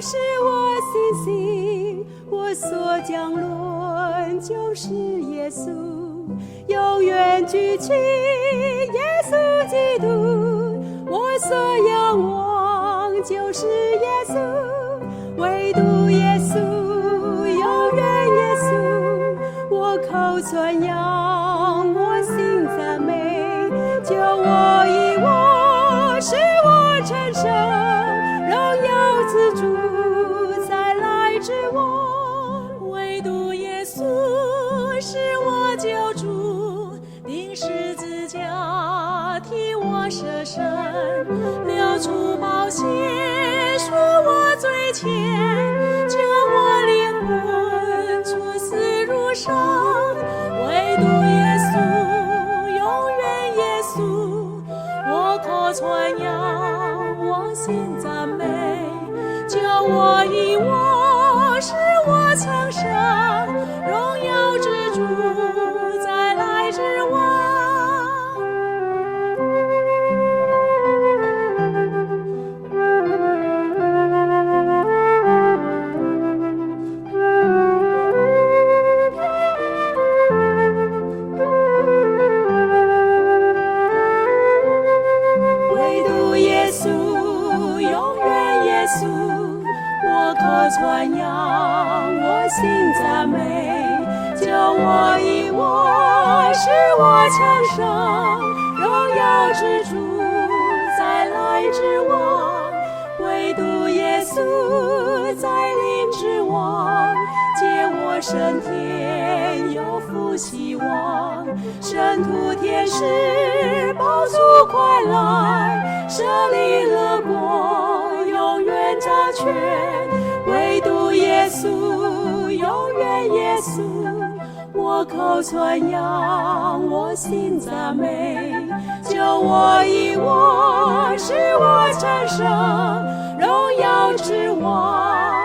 是我信心，我所讲论就是耶稣，永远举起耶稣基督，我所仰望就是耶稣，唯独耶稣，永远耶稣，我口传扬，我心赞美，救我一我，使我成圣，荣耀自主再来之我，唯独耶稣是我救主，钉十字架替我舍身，流出宝血赎我罪愆，救我灵魂出死入生，唯独耶稣，永远耶稣，我口传扬，我心赞美，救我一我，使我成圣，荣耀之主再来之王。唯独耶稣，永远耶稣，我口传扬，我心赞美，救我一我，使我成圣，荣耀之主再来之王，唯独耶稣在临之王，借我升天有福希望，圣徒天使保主快来，设立乐国永远掌权，唯独耶稣，永远耶稣，我口传扬，我心赞美，救我一我，使我成圣，荣耀之王。